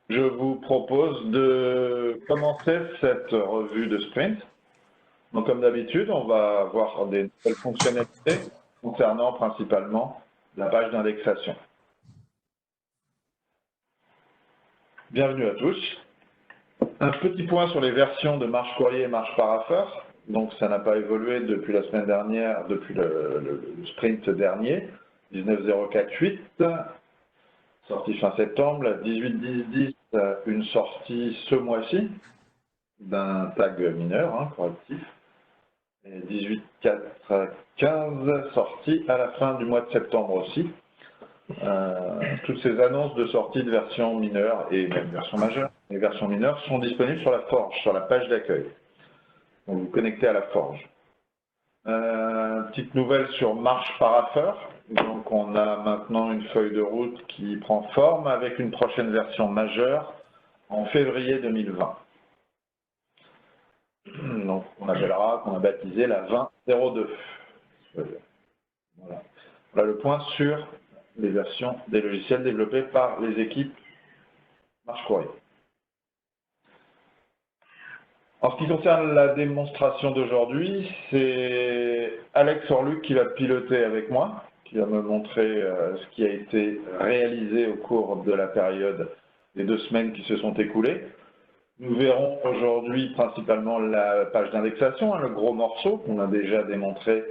je vous propose de commencer cette revue de sprint. Donc, comme d'habitude, on va voir des nouvelles fonctionnalités concernant principalement la page d'indexation. Bienvenue à tous. Un petit point sur les versions de marche courrier et marche parapheur. Donc, ça n'a pas évolué depuis la semaine dernière, depuis le sprint dernier, 19.04.8, sortie fin septembre, la 18.10.10, une sortie ce mois-ci d'un tag mineur, correctif, et 18.4.15, sortie à la fin du mois de septembre aussi. Toutes ces annonces de sortie de version mineure et même version majeure, les versions mineures sont disponibles sur la Forge, sur la page d'accueil. Donc vous connectez à la Forge. Petite nouvelle sur marche parapheur. Donc on a maintenant une feuille de route qui prend forme avec une prochaine version majeure en février 2020. Donc on appellera, qu'on a baptisé la 20.02. Voilà. Voilà le point sur les versions des logiciels développés par les équipes marche courrier. En ce qui concerne la démonstration d'aujourd'hui, c'est Alex Orluc qui va piloter avec moi, qui va me montrer ce qui a été réalisé au cours de la période des 2 semaines qui se sont écoulées. Nous verrons aujourd'hui principalement la page d'indexation, le gros morceau qu'on a déjà démontré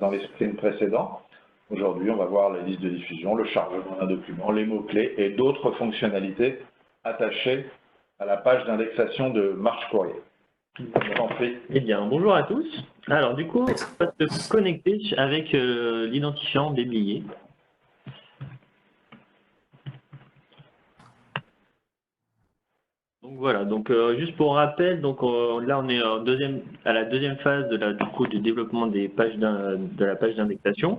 dans les sprints précédents. Aujourd'hui, on va voir les listes de diffusion, le chargement d'un document, les mots-clés et d'autres fonctionnalités attachées à la page d'indexation de marche courrier. Eh bien, bonjour à tous. Alors, du coup, on va se connecter avec l'identifiant des billets. Donc voilà, donc juste pour rappel, donc là on est à la deuxième phase du développement des pages de la page d'indexation.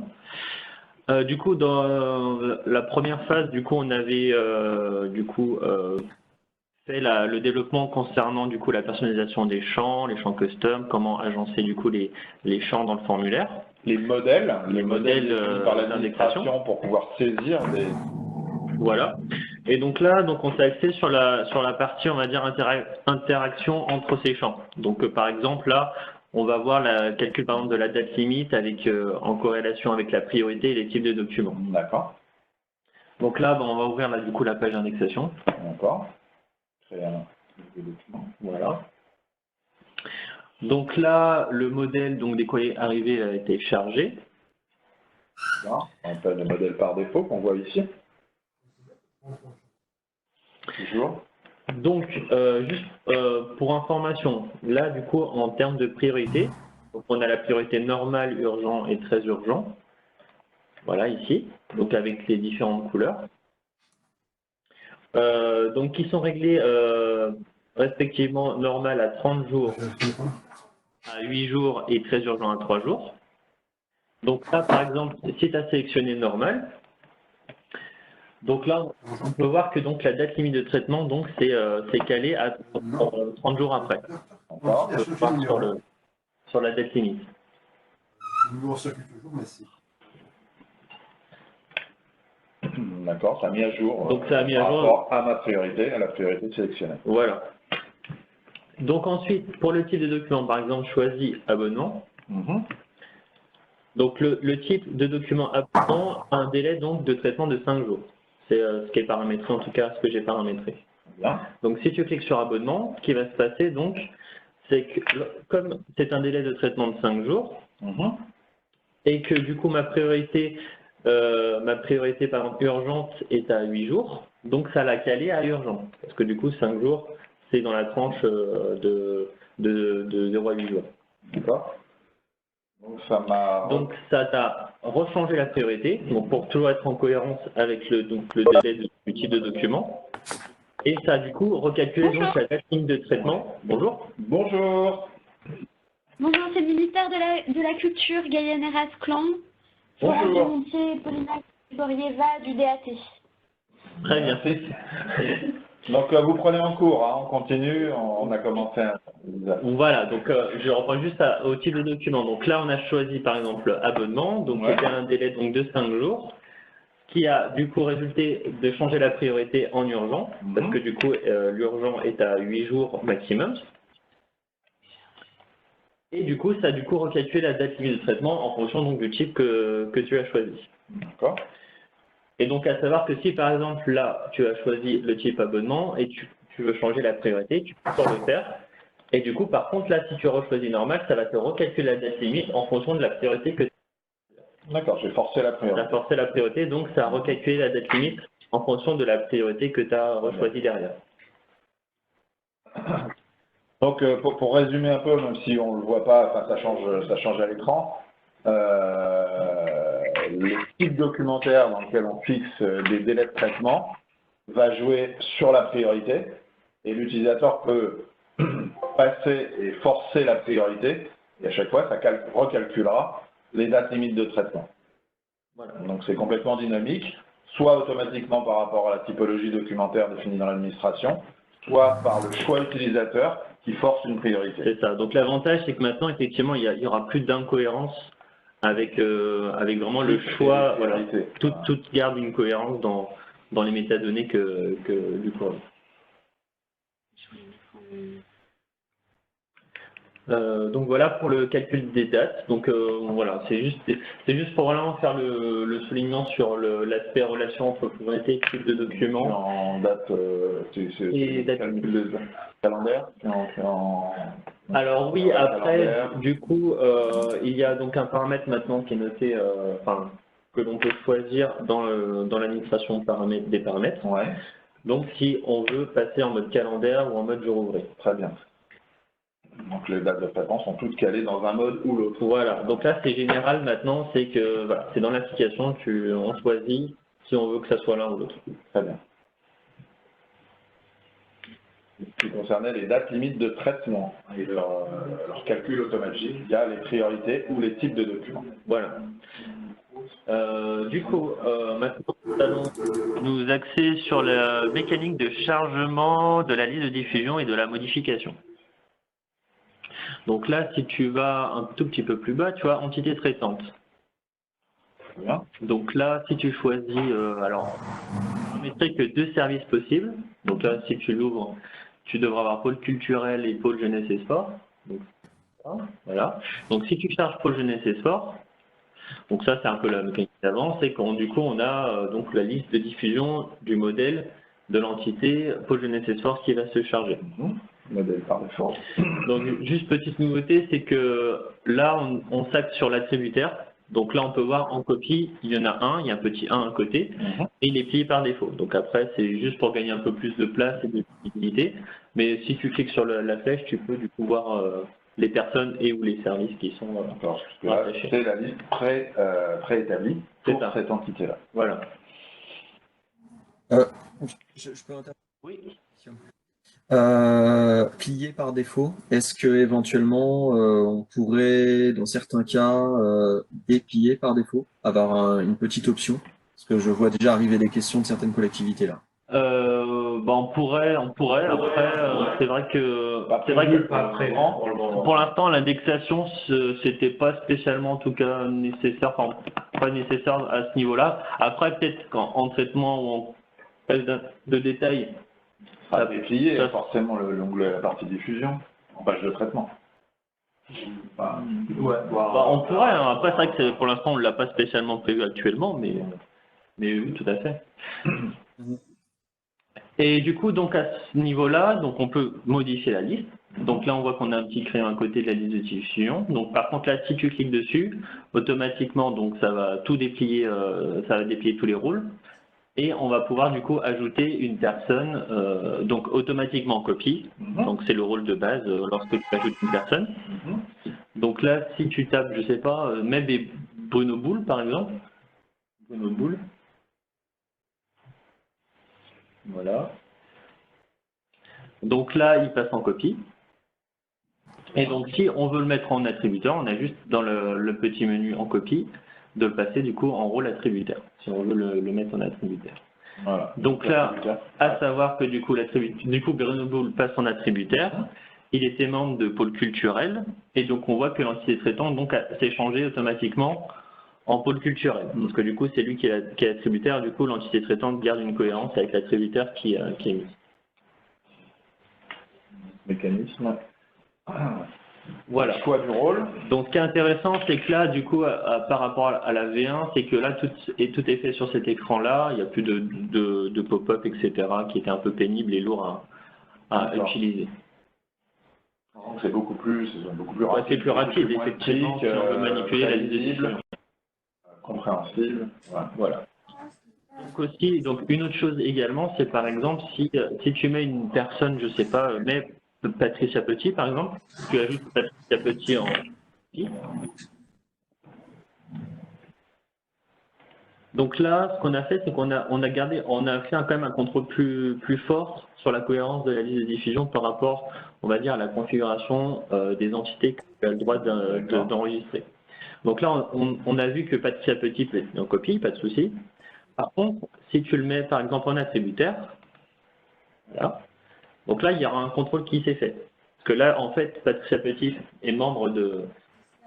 Du coup, dans la première phase, du coup, on avait fait le développement concernant du coup la personnalisation des champs, les champs custom, comment agencer du coup les champs dans le formulaire. Les modèles par l'administration pour pouvoir saisir des... Voilà. Et donc là, donc on s'est axé sur la partie, on va dire, interaction entre ces champs. Donc par exemple là, on va voir le calcul par exemple de la date limite avec en corrélation avec la priorité et les types de documents. D'accord. Donc là, on va ouvrir là du coup la page d'indexation. D'accord. Créer un document. Voilà. Donc là, le modèle donc, des courriers arrivés a été chargé. Là, on appelle le modèle par défaut qu'on voit ici. Toujours. Donc, juste pour information, là, du coup, en termes de priorité, donc on a la priorité normale, urgent et très urgent. Voilà, ici, donc avec les différentes couleurs. Donc, qui sont réglés respectivement normal à 30 jours, à 8 jours et très urgent à 3 jours. Donc là, par exemple, si tu as sélectionné normal, donc là, on peut voir que donc, la date limite de traitement, donc c'est calé à 30 jours après. On peut voir sur la date limite. D'accord, ça a mis à jour. Donc ça a mis à jour rapport à ma priorité, à la priorité sélectionnée. Voilà. Donc ensuite, pour le type de document, par exemple, choisis abonnement. Donc le type de document abonnement a un délai donc de traitement de 5 jours. C'est ce qui est paramétré, en tout cas ce que j'ai paramétré. Bien. Donc si tu cliques sur abonnement, ce qui va se passer donc, c'est que comme c'est un délai de traitement de 5 jours, et que du coup ma priorité par exemple urgente est à 8 jours, donc ça l'a calé à urgent. Parce que du coup 5 jours, c'est dans la tranche de 0 à 8 jours. D'accord. Donc ça t'a rechangé la priorité, donc pour toujours être en cohérence avec le délai du type de document. Et ça a du coup recalculé donc la date limite de traitement. Bonjour. Bonjour. Bonjour, c'est le ministère de la Culture, Gaïane Erasclan. Bonjour. Montier, Paulina Gorieva du DAT. Très bien. Donc vous prenez en cours, on continue, on a commencé un... Voilà, donc je reprends juste au type de document. Donc là, on a choisi par exemple abonnement, donc c'était un délai donc, de 5 jours, qui a du coup résulté de changer la priorité en urgent, parce que du coup l'urgent est à 8 jours maximum. Et du coup, ça a du coup recalculé la date limite de traitement en fonction donc, du type que tu as choisi. D'accord. Et donc à savoir que si par exemple là tu as choisi le type abonnement et tu veux changer la priorité, tu peux encore le faire. Et du coup par contre là si tu rechoisis normal, ça va te recalculer la date limite en fonction de la priorité que tu as. D'accord, j'ai forcé la priorité. Tu as forcé la priorité, donc ça a recalculé la date limite en fonction de la priorité que tu as rechoisie derrière. Donc, pour résumer un peu, même si on ne le voit pas, enfin, ça change à l'écran, les types documentaires dans lesquels on fixe des délais de traitement va jouer sur la priorité et l'utilisateur peut passer et forcer la priorité et à chaque fois, ça recalculera les dates limites de traitement. Voilà. Donc, c'est complètement dynamique, soit automatiquement par rapport à la typologie documentaire définie dans l'administration, soit par le choix utilisateur qui force une priorité. C'est ça. Donc l'avantage, c'est que maintenant, effectivement, il y aura plus d'incohérence avec vraiment le choix. Voilà, tout garde une cohérence dans les métadonnées du courrier. Donc voilà pour le calcul des dates. Donc voilà, c'est juste pour vraiment faire le soulignement sur l'aspect relation entre priorité et type de document. En date, c'est calcul de calendaire. Alors oui, après, du coup, il y a donc un paramètre maintenant qui est noté, que l'on peut choisir dans l'administration des paramètres. Ouais. Donc si on veut passer en mode calendaire ou en mode jour ouvré. Très bien. Donc les dates de traitement sont toutes calées dans un mode ou l'autre. Voilà, donc là c'est général maintenant, c'est que voilà, c'est dans l'application, on choisit si on veut que ça soit l'un ou l'autre. Très bien. Ce qui concernait les dates limites de traitement et leur calcul automatique via les priorités ou les types de documents. Voilà. Du coup, maintenant nous allons nous axer sur la mécanique de chargement de la liste de diffusion et de la modification. Donc là, si tu vas un tout petit peu plus bas, tu as entité traitante. Bien. Donc là, si tu choisis, alors, on ne mettrait que 2 services possibles. Donc là, si tu l'ouvres, tu devras avoir pôle culturel et pôle jeunesse et sport. Donc, voilà. Donc si tu charges pôle jeunesse et sport, donc ça c'est un peu la mécanique d'avant, c'est qu'on du coup on a donc la liste de diffusion du modèle de l'entité pôle jeunesse et sport qui va se charger. Modèle par défaut. Donc juste petite nouveauté, c'est que là on s'axe sur l'attributaire. Donc là on peut voir en copie, il y en a un, il y a un petit 1 à côté, et il est plié par défaut. Donc après c'est juste pour gagner un peu plus de place et de visibilité. Mais si tu cliques sur la flèche, tu peux du coup voir les personnes et ou les services qui sont rattachés. C'est la liste préétablie pour cette entité-là. Voilà. Je peux intervenir? Oui. Plié par défaut, est-ce que éventuellement on pourrait, dans certains cas, déplier par défaut, avoir une petite option? Parce que je vois déjà arriver des questions de certaines collectivités là. On pourrait. Après, c'est vrai que pour l'instant, l'indexation, c'était pas spécialement, en tout cas, nécessaire, enfin, pas nécessaire à ce niveau-là. Après, peut-être qu'en traitement ou en page de détail, ça déplié, forcément l'onglet, la partie diffusion, en page de traitement. On pourrait. Hein. Après, c'est vrai que pour l'instant, on ne l'a pas spécialement prévu actuellement, mais oui, tout à fait. Et du coup, donc à ce niveau-là, donc on peut modifier la liste. Donc là, on voit qu'on a un petit crayon à côté de la liste de diffusion. Donc par contre, là, si tu cliques dessus, automatiquement, donc ça va tout déplier, ça va déplier tous les rôles. Et on va pouvoir du coup ajouter une personne, donc automatiquement en copie. Donc c'est le rôle de base lorsque tu ajoutes une personne. Donc là, si tu tapes, je sais pas, même des Bruno Boule par exemple. Bruno Boule. Voilà. Donc là, il passe en copie. Et donc, si on veut le mettre en attributeur, on a juste dans le petit menu en copie de le passer du coup en rôle attributeur, si on veut le mettre en attributeur. Voilà. Donc là, à savoir que du coup, Bruno Boule passe en attributeur. Il était membre de pôle culturel. Et donc, on voit que l'entité traitante s'est changée automatiquement En pôle culturel, parce que du coup, c'est lui qui est l'attributaire, du coup, l'entité traitante garde une cohérence avec l'attributaire qui est mis. Mécanisme. Voilà. Choix du rôle. Donc, ce qui est intéressant, c'est que là, du coup, par rapport à la V1, c'est que là, tout est fait sur cet écran-là. Il n'y a plus de pop-up, etc., qui était un peu pénible et lourd à utiliser. C'est beaucoup plus rapide. Ouais, c'est plus rapide, effectivement, si on veut manipuler la liste de diffusion. Compréhensible. Voilà. Donc aussi, donc une autre chose également, c'est par exemple si tu mets une personne, je sais pas, mets Patricia Petit par exemple, tu ajoutes Patricia Petit en petit. Donc là, ce qu'on a fait, c'est qu'on a fait quand même un contrôle plus fort sur la cohérence de la liste de diffusion par rapport, on va dire, à la configuration des entités qui ont le droit d'enregistrer. Donc là, on a vu que Patricia Petit peut être en copie, pas de souci. Par contre, si tu le mets par exemple en attributaire, voilà, donc là, il y aura un contrôle qui s'est fait. Parce que là, en fait, Patricia Petit est membre de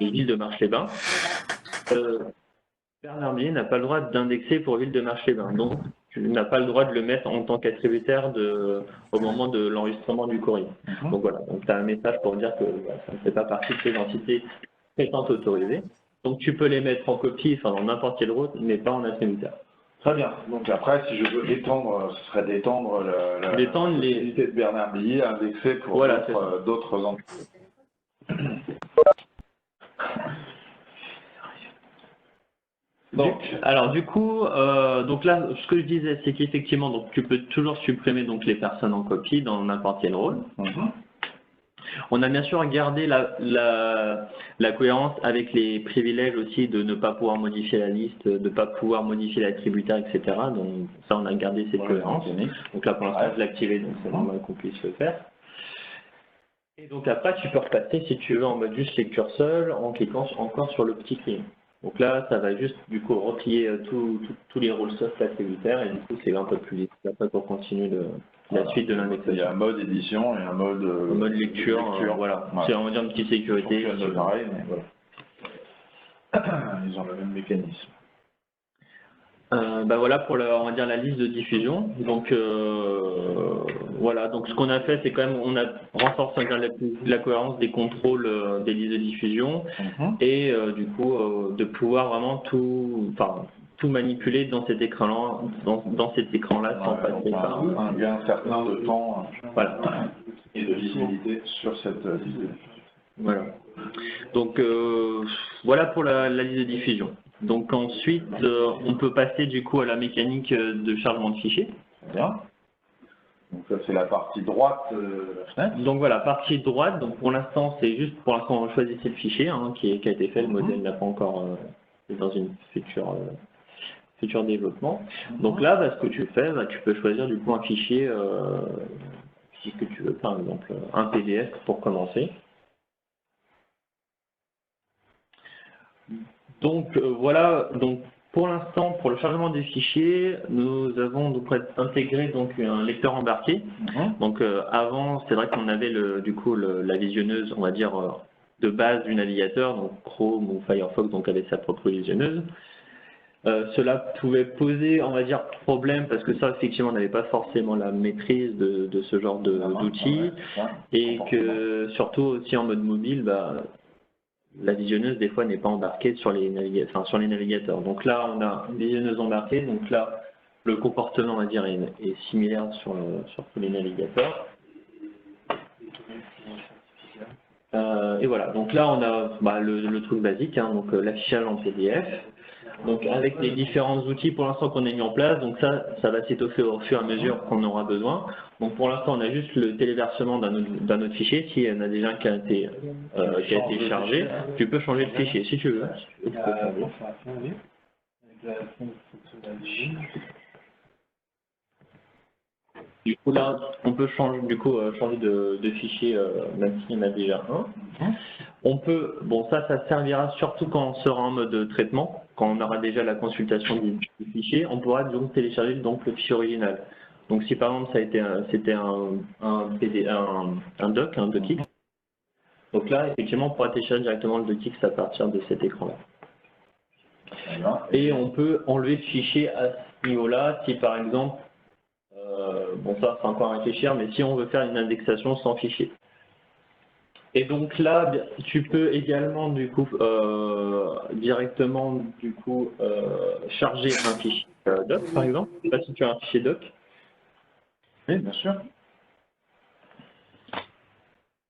Ville de Marche-les-Bains. Bernard Blier n'a pas le droit d'indexer pour Ville de Marche-les-Bains. Donc, tu n'as pas le droit de le mettre en tant qu'attributaire au moment de l'enregistrement du courrier. Donc voilà, donc tu as un message pour dire que ça ne fait pas partie de ces entités traitantes autorisées. Donc tu peux les mettre en copie, enfin dans n'importe quel rôle, mais pas en attributaire. Très bien. Donc après, si je veux étendre, ce serait d'étendre l'activité de Bernard Blier indexée pour voilà, d'autres entités. Alors du coup, donc là, ce que je disais, c'est qu'effectivement, donc tu peux toujours supprimer donc les personnes en copie dans n'importe quel rôle. On a bien sûr gardé la cohérence avec les privilèges aussi de ne pas pouvoir modifier la liste, de ne pas pouvoir modifier l'attributaire, etc. Donc ça, on a gardé cette cohérence. Donc là, pour l'instant, je l'ai activé, donc c'est normal qu'on puisse le faire. Et donc après, tu peux repasser, si tu veux, en mode juste lecture seule, en cliquant encore sur le petit crayon. Donc là, ça va juste du coup replier tous les rôles soft attributaires et du coup, c'est un peu plus vite. Après, pour continuer la suite de l'indexation. Il y a un mode édition et un mode lecture. Voilà. C'est on va dire une petite sécurité. Pareil, mais voilà. Ils ont le même mécanisme. Voilà pour on va dire la liste de diffusion. Donc voilà, donc ce qu'on a fait, c'est quand même on a renforcé la cohérence des contrôles des listes de diffusion et du coup de pouvoir vraiment tout manipuler dans cet écran-là, dans cet écran-là sans passer par un gain certain de temps voilà. Et de visibilité sur cette liste. Voilà. Donc voilà pour la liste de diffusion. Donc ensuite, on peut passer du coup à la mécanique de chargement de fichiers. Bien. Donc ça c'est la partie droite de la fenêtre. Donc voilà, partie droite. Donc pour l'instant, c'est juste pour l'instant on choisit le fichier qui a été fait. Le modèle n'a pas encore est dans une futur développement. Donc là, ce que tu fais, tu peux choisir du coup un fichier, si ce que tu veux, par exemple un PDF pour commencer. Donc voilà, donc pour l'instant, pour le chargement des fichiers, nous avons donc intégré donc un lecteur embarqué. Donc avant, c'est vrai qu'on avait du coup la visionneuse, on va dire de base du navigateur, donc Chrome ou Firefox, donc avec sa propre visionneuse. Cela pouvait poser, on va dire, problème parce que ça, effectivement, on n'avait pas forcément la maîtrise de ce genre d'outils et que surtout aussi en mode mobile, la visionneuse, des fois, n'est pas embarquée sur les navigateurs. Donc là, on a une visionneuse embarquée. Donc là, le comportement, on va dire, est similaire sur tous les navigateurs. Et voilà. Donc là, on a le truc basique, donc l'affichage en PDF. Donc avec les différents outils pour l'instant qu'on a mis en place, donc ça va s'étoffer au fur et à mesure qu'on aura besoin. Donc pour l'instant on a juste le téléversement d'un autre fichier. Si on a déjà un qui a été chargé, tu peux changer le fichier si tu veux. Du coup là, on peut changer de fichier même s'il y en a déjà un. On peut, ça servira surtout quand on sera en mode traitement, quand on aura déjà la consultation du fichier, on pourra donc télécharger le fichier original. Donc si par exemple c'était un doc, un docx, donc là effectivement on pourra télécharger directement le docx à partir de cet écran-là. Et on peut enlever le fichier à ce niveau-là si par exemple, bon ça c'est encore à réfléchir, mais si on veut faire une indexation sans fichier. Et donc là, tu peux également du coup directement du coup charger un fichier doc par exemple. Je ne sais pas si tu as un fichier doc. Oui, bien sûr.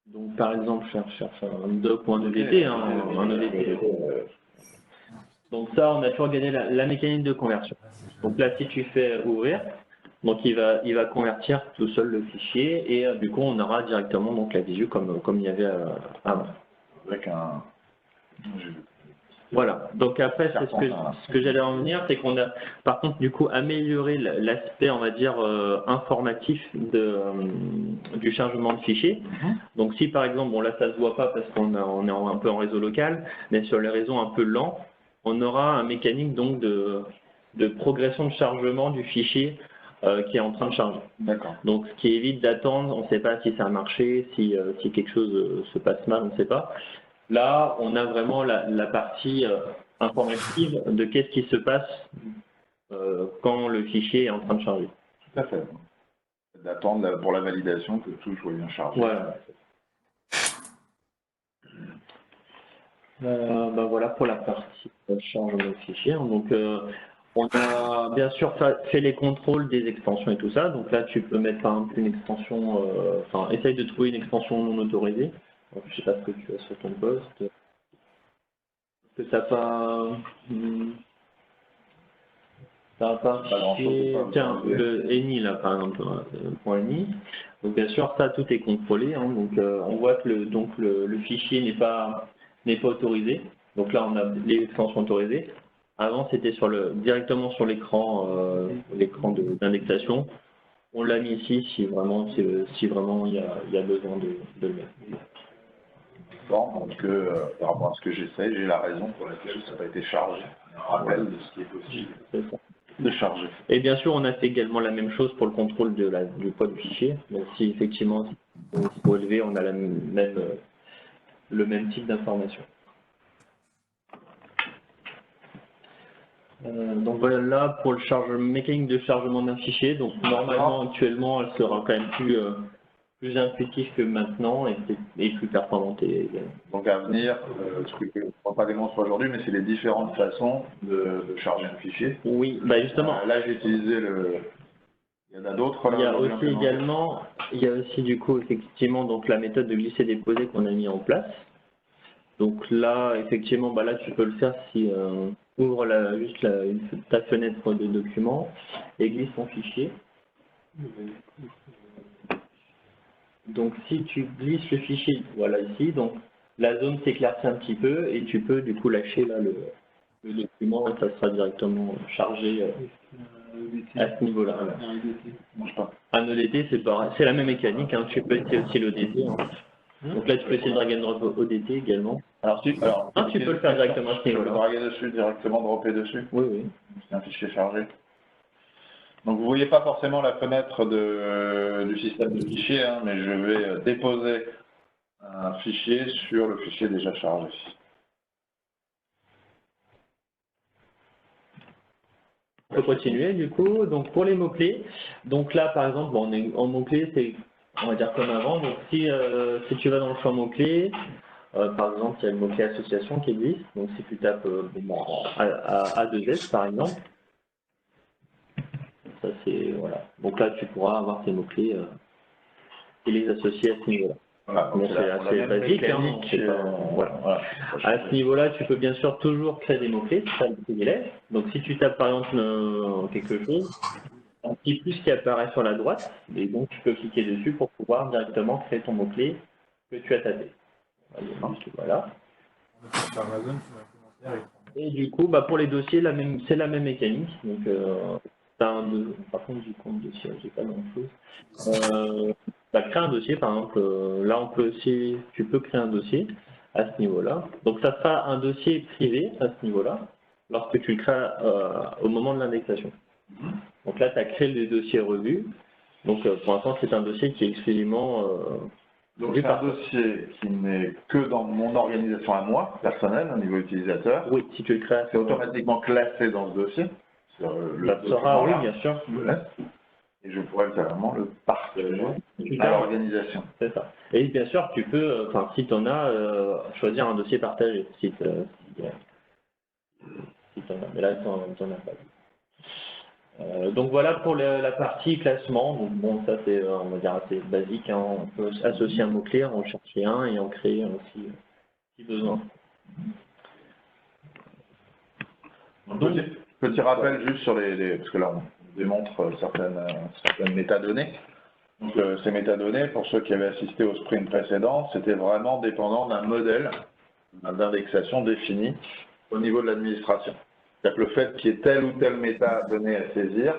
Donc par exemple, cherche un doc ou un EDT, hein, un EDT. Donc ça, on a toujours gagné la mécanique de conversion. Donc là, si tu fais ouvrir, donc il va convertir tout seul le fichier et du coup, on aura directement donc la visu comme il y avait avant. Avec un... Voilà. Donc après, c'est ce que j'allais en venir, c'est qu'on a par contre du coup amélioré l'aspect, on va dire, informatif du chargement de fichiers. Donc si par exemple, bon là ça se voit pas parce qu'on est un peu en réseau local, mais sur les réseaux un peu lents, on aura un mécanique donc de progression de chargement du fichier qui est en train de charger. Donc ce qui évite d'attendre, on ne sait pas si ça a marché, si quelque chose se passe mal, on ne sait pas. Là, on a vraiment la partie informative de qu'est-ce qui se passe quand le fichier est en train de charger. Tout à fait. D'attendre pour la validation que tout soit bien chargé. Voilà. Voilà pour la partie chargement de fichier. Donc, on a bien sûr fait les contrôles des extensions et tout ça. Donc là, tu peux mettre par exemple une extension, essaye de trouver une extension non autorisée. Donc, je ne sais pas ce que tu as sur ton poste. Que ça n'a pas affiché, tiens, le ENI là par exemple, point ENI. Donc bien sûr ça tout est contrôlé, hein, donc on voit que le fichier n'est pas autorisé. Donc là on a les extensions autorisées. Avant c'était directement sur l'écran d'indexation. On l'a mis ici si vraiment il y a besoin de le mettre. Donc, par rapport à ce que j'essaie, j'ai la raison pour laquelle ça n'a pas été chargé. Un rappel de ce qui est possible de charger. Et bien sûr, on a fait également la même chose pour le contrôle du poids du fichier. Donc, si effectivement il faut élever, on a le même type d'information. Donc voilà pour le mécanique de chargement d'un fichier. Donc normalement, actuellement, elle sera quand même plus intuitif que maintenant et plus performante également. Donc à venir, ce que je ne pourrais pas démontrer aujourd'hui, mais c'est les différentes façons de charger un fichier. Oui, bah justement. Là j'ai utilisé il y en a d'autres. Il y a aussi du coup effectivement donc la méthode de glisser-déposer qu'on a mis en place. Donc là effectivement là tu peux le faire si ouvre ta fenêtre de document et glisse ton fichier. Donc si tu glisses le fichier, voilà ici, donc la zone s'éclaircit un petit peu et tu peux du coup lâcher là le document et ça sera directement chargé à ce niveau-là. Un EDT, c'est la même mécanique, hein. Tu peux essayer aussi l'ODT. Hein. Donc là tu peux essayer de drag and drop ODT également. Tu peux le faire directement à ce niveau-là. Tu peux draguer dessus, directement dropper dessus. Oui. C'est un fichier chargé. Donc vous ne voyez pas forcément la fenêtre du système de fichiers, hein, mais je vais déposer un fichier sur le fichier déjà chargé. On peut continuer du coup. Donc pour les mots-clés, donc là par exemple, on est en mots-clés, c'est on va dire comme avant. Donc si tu vas dans le champ mots-clés, par exemple, il y a le mot-clé association qui existe. Donc si tu tapes A2S par exemple, ça c'est voilà. Donc là tu pourras avoir tes mots-clés et les associer à ce niveau-là. Voilà, c'est assez basique. Voilà. À ce niveau-là, tu peux bien sûr toujours créer des mots-clés, c'est ça le privilège. Donc si tu tapes par exemple quelque chose, un petit plus qui apparaît sur la droite, et donc tu peux cliquer dessus pour pouvoir directement créer ton mot-clé que tu as tapé. Voilà. Et du coup, pour les dossiers, c'est la même mécanique. Donc, par contre, du compte dossier, j'ai pas grand-chose. Créer un dossier, par exemple, là, tu peux créer un dossier à ce niveau-là. Donc, ça sera un dossier privé à ce niveau-là, lorsque tu le crées au moment de l'indexation. Donc là, tu as créé le dossier revue. Donc, pour l'instant, c'est un dossier qui est exclusivement Donc c'est un dossier qui n'est que dans mon organisation à moi, personnelle, au niveau utilisateur. Oui, si tu le crées, C'est automatiquement classé dans ce dossier. ça sera, oui, bien sûr. Je le laisse. Et je pourrais carrément le partager à l'organisation. C'est ça. Et bien sûr, tu peux, enfin, si tu en as, choisir un dossier partagé. Si t'en as. Mais là, tu n'en as pas. Donc voilà pour la partie classement. Donc bon, ça c'est, on va dire, assez basique, hein. On peut associer un mot-clé, en chercher un et en créer un aussi, si besoin. Donc, petit rappel juste sur parce que là on démontre certaines métadonnées. Donc ces métadonnées, pour ceux qui avaient assisté au sprint précédent, c'était vraiment dépendant d'un modèle d'indexation défini au niveau de l'administration. C'est-à-dire que le fait qu'il y ait telle ou telle métadonnée à saisir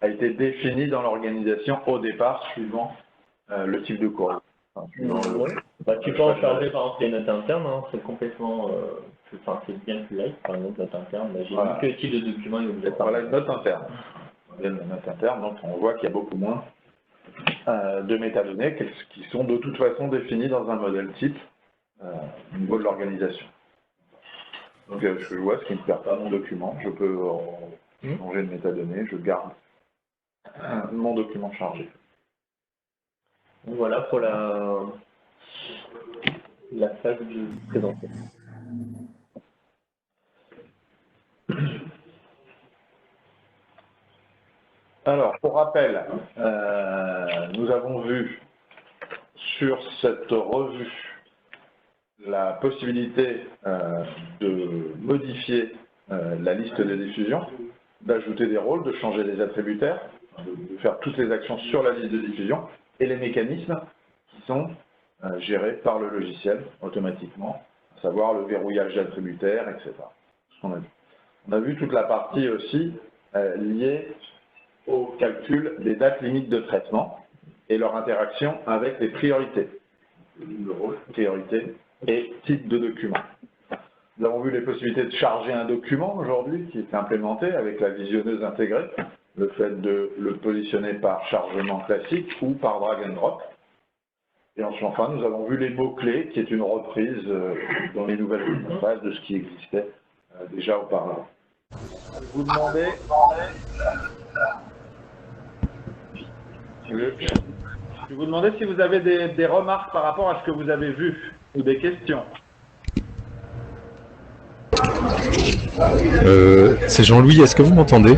a été défini dans l'organisation au départ, suivant le type de courrier. Enfin, tu peux en charger par exemple les notes internes, hein, c'est complètement, c'est bien plus light, par exemple notes internes. J'ai dit que type de document il vous êtes. Voilà une note interne. Une note interne, donc on voit qu'il y a beaucoup moins de métadonnées qui sont de toute façon définies dans un modèle type au niveau de l'organisation. Donc je vois ce qui ne perd pas mon document, je peux changer de métadonnées, je garde mon document chargé. Voilà pour la phase de présentation. Alors, pour rappel, nous avons vu sur cette revue la possibilité de modifier la liste de diffusion, d'ajouter des rôles, de changer les attributaires, de faire toutes les actions sur la liste de diffusion et les mécanismes qui sont gérés par le logiciel automatiquement, à savoir le verrouillage d'attributaires, etc. Ce qu'on a vu. On a vu toute la partie aussi liée au calcul des dates limites de traitement et leur interaction avec les priorités. Le rôle, priorité et type de document. Nous avons vu les possibilités de charger un document aujourd'hui qui est implémenté avec la visionneuse intégrée, le fait de le positionner par chargement classique ou par drag and drop. Et enfin, nous avons vu les mots-clés, qui est une reprise dans les nouvelles phases de ce qui existait déjà auparavant. Je vous demandais si vous avez des remarques par rapport à ce que vous avez vu ou des questions. C'est Jean-Louis, est-ce que vous m'entendez?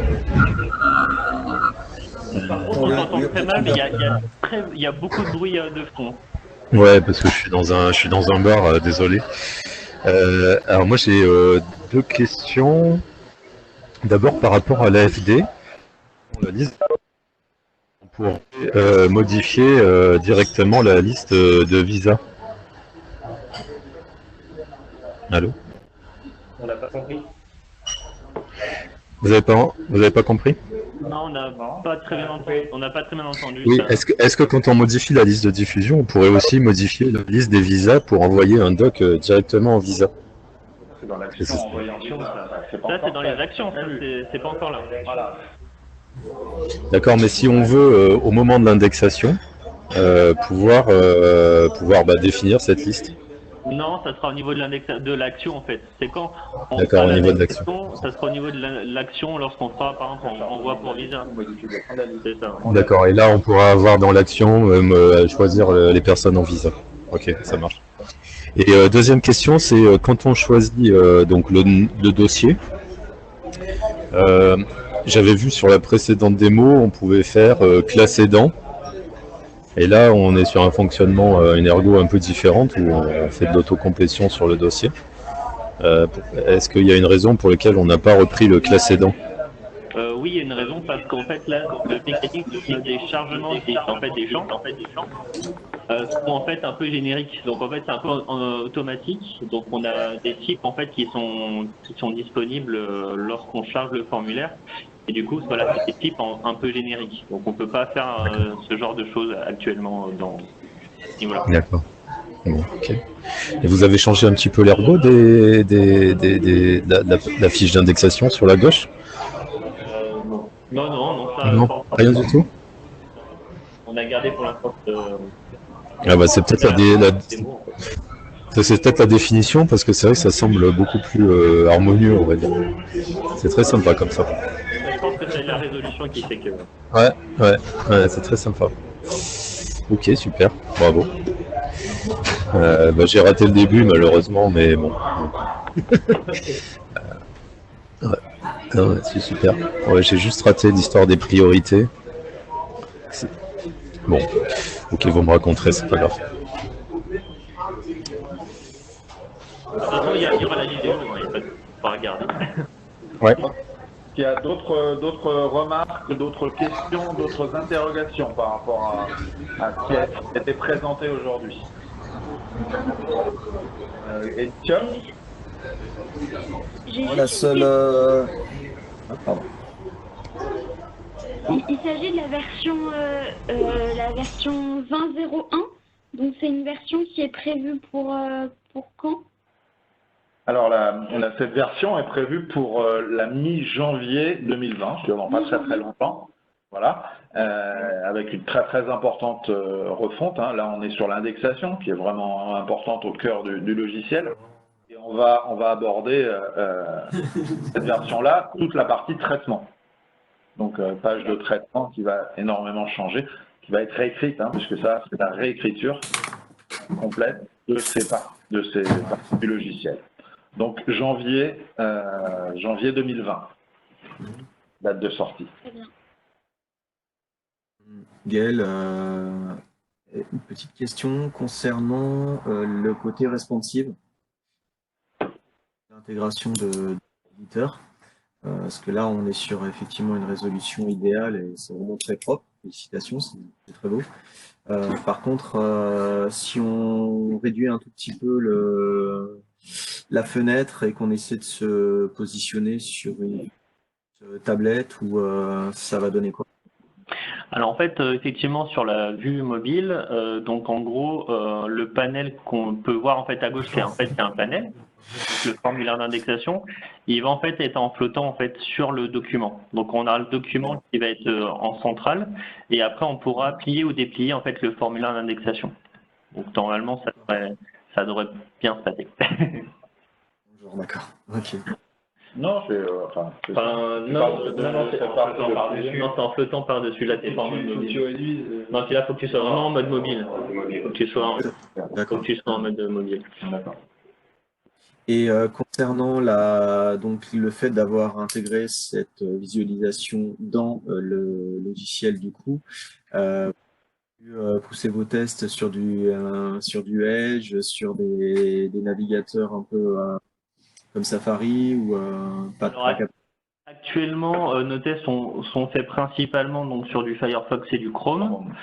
Par contre, on t'entend très mal, mais il y a beaucoup de bruit de fond. Ouais, parce que je suis dans un bar, désolé. Alors moi j'ai deux questions. D'abord par rapport à l'AFD, la liste, on pourrait modifier directement la liste de visa. Allô? On n'a pas compris. Vous avez pas compris? Non, on n'a pas très bien entendu. On n'a pas très bien entendu. Oui, est-ce que quand on modifie la liste de diffusion, on pourrait aussi modifier la liste des visas pour envoyer un doc directement en visa? C'est dans l'action envoyée en visa. Ça, c'est dans les actions, c'est pas encore là. Voilà. D'accord, mais si on veut, au moment de l'indexation, pouvoir définir cette liste. Non, ça sera au niveau de l'action en fait. C'est quand on D'accord, fera au niveau de l'action. ça sera au niveau de l'action lorsqu'on fera par exemple envoi pour visa. C'est ça. D'accord, et là on pourra avoir dans l'action choisir les personnes en visa. Ok, ça marche. Et deuxième question, c'est quand on choisit donc le dossier. J'avais vu sur la précédente démo, on pouvait faire classe aidant. Et là, on est sur un fonctionnement, une ergo un peu différente, où on fait de l'autocomplétion sur le dossier. Est-ce qu'il y a une raison pour laquelle on n'a pas repris le classe aidant? Oui, il y a une raison, parce qu'en fait, là, le mécanisme des chargements des champs sont en fait un peu génériques. Donc en fait, c'est un peu automatique. Donc on a des types en fait qui sont disponibles lorsqu'on charge le formulaire. Et du coup, voilà, c'est des types un peu génériques. Donc on peut pas faire ce genre de choses actuellement dans ce niveau-là. D'accord. Bon, ok. Et vous avez changé un petit peu l'ergo de la fiche d'indexation sur la gauche? Non, ça, non, rien du tout. On a gardé pour l'instant Ah bah c'est peut-être c'est peut-être la définition parce que c'est vrai que ça semble beaucoup plus harmonieux, on va dire. C'est très sympa comme ça. Je pense que c'est la résolution qui fait que. Ouais, c'est très sympa. Ok, super, bravo. Bah, j'ai raté le début malheureusement, mais bon. Ouais, c'est super. Ouais, j'ai juste raté l'histoire des priorités. Bon, ok, vous me raconterez, c'est pas grave. De toute façon, il y aura la vidéo, il n'y a pas à regarder. Ouais. Il y a d'autres remarques, d'autres questions, d'autres interrogations par rapport à ce qui a été présenté aujourd'hui. Étienne ? La seule. Ah, pardon. Il s'agit de la version 20.01. Donc c'est une version qui est prévue pour quand? Alors cette version est prévue pour la mi-janvier 2020, dans pas très longtemps. Voilà, avec une très très importante refonte. Hein. Là, on est sur l'indexation qui est vraiment importante au cœur du logiciel. Et on va aborder cette version-là, toute la partie traitement. Donc, page de traitement qui va énormément changer, qui va être réécrite, hein, puisque ça, c'est la réécriture complète de ces parties du logiciel. Donc, janvier 2020, date de sortie. Très bien. Gaël, une petite question concernant le côté responsive, l'intégration de l'éditeur. Parce que là, on est sur effectivement une résolution idéale et c'est vraiment très propre. Félicitations, c'est très beau. Par contre, si on réduit un tout petit peu la fenêtre et qu'on essaie de se positionner sur une tablette, ou ça va donner quoi? Alors en fait, effectivement, sur la vue mobile, donc en gros, le panel qu'on peut voir en fait à gauche, c'est un panel, le formulaire d'indexation. Il va en fait être en flottant en fait sur le document. Donc on a le document qui va être en centrale, et après on pourra plier ou déplier en fait le formulaire d'indexation. Donc normalement, ça devrait bien se passer. Bonjour, d'accord. Ok. Non, c'est en flottant par-dessus. Là, t'es pas en mode mobile. Non, là, faut que tu sois vraiment en mode mobile. Faut que tu sois en mode mobile. D'accord. Et concernant donc le fait d'avoir intégré cette visualisation dans le logiciel du coup, pousser vos tests sur du Edge, sur des navigateurs un peu comme Safari ou pas. Actuellement, nos tests sont faits principalement donc sur du Firefox et du Chrome.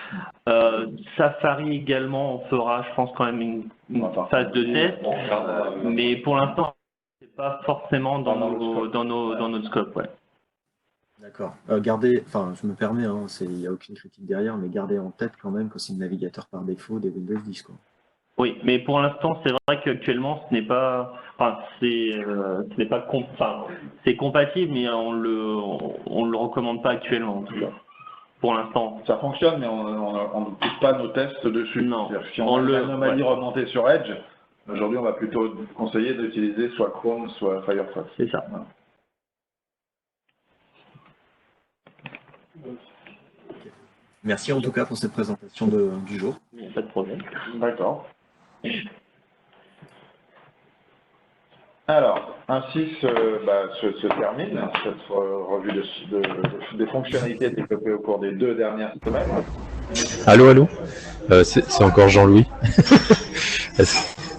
Safari également, on fera, je pense, quand même une phase de test, mais pour l'instant, c'est pas forcément dans notre scope. Ouais. D'accord. Je me permets, hein, il n'y a aucune critique derrière, mais gardez en tête quand même que c'est le navigateur par défaut des Windows 10, quoi. Oui, mais pour l'instant, c'est vrai qu'actuellement, ce n'est pas, c'est compatible, mais on le recommande pas actuellement, en tout cas. Pour l'instant. Ça fonctionne, mais on ne pousse pas nos tests dessus. Non. Si on a une anomalie remontée sur Edge, aujourd'hui, on va plutôt conseiller d'utiliser soit Chrome, soit Firefox. C'est ça. Voilà. Merci en tout cas pour cette présentation du jour. Pas de problème. D'accord. Alors, ainsi se termine cette revue des fonctionnalités développées au cours des 2 dernières semaines. Allô, c'est encore Jean-Louis.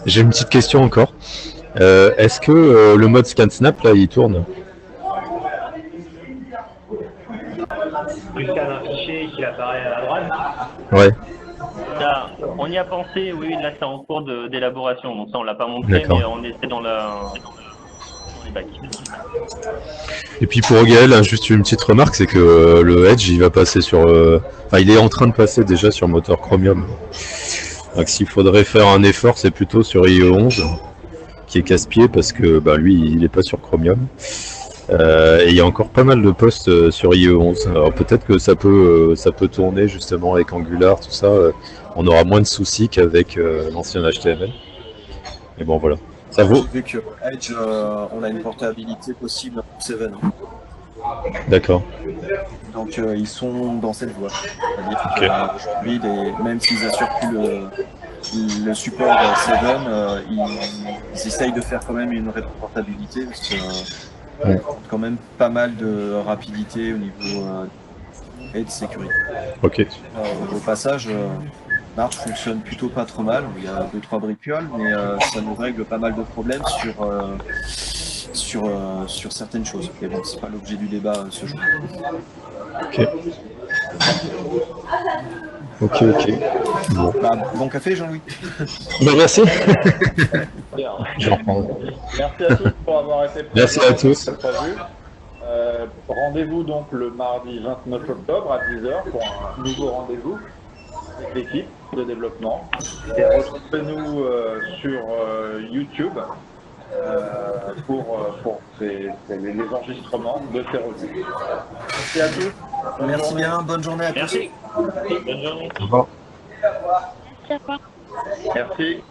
J'ai une petite question encore. Est-ce que le mode scan snap là il tourne? Tu scannes un fichier qui apparaît à la droite. Ouais. Là, on y a pensé, oui, là c'est en cours d'élaboration, donc ça on l'a pas montré, mais on essaie dans les bacs. Et puis pour Gaël, hein, juste une petite remarque, c'est que le Edge il va passer sur, il est en train de passer déjà sur moteur Chromium. Donc s'il faudrait faire un effort, c'est plutôt sur IE11 qui est casse-pied parce que lui il est pas sur Chromium. Et il y a encore pas mal de postes sur IE11. Alors peut-être que ça peut tourner justement avec Angular, tout ça. On aura moins de soucis qu'avec l'ancien HTML. Mais bon, voilà. Ça vaut. Vu que Edge, on a une portabilité possible pour Seven. D'accord. Donc ils sont dans cette voie. C'est-à-dire qu'aujourd'hui, même s'ils assurent plus le support Seven, ils essayent de faire quand même une rétroportabilité parce que quand même pas mal de rapidité au niveau et de sécurité. Ok. Au passage, March fonctionne plutôt pas trop mal. Il y a 2-3 bricoles, mais ça nous règle pas mal de problèmes sur certaines choses. Mais bon, c'est pas l'objet du débat ce jour. Ok. Ok. Bon. Bon café, Jean-Louis. Merci. Bien. Je reprends. Merci à tous pour avoir été présents. Merci à tous. Rendez-vous donc le mardi 29 octobre à 10h pour un nouveau rendez-vous avec l'équipe de développement. Et retrouvez-nous sur YouTube pour les enregistrements de ces revues. Merci à tous. Merci bien, bonne journée à tous. Merci. Bonne journée. Au revoir. Merci à toi. Merci.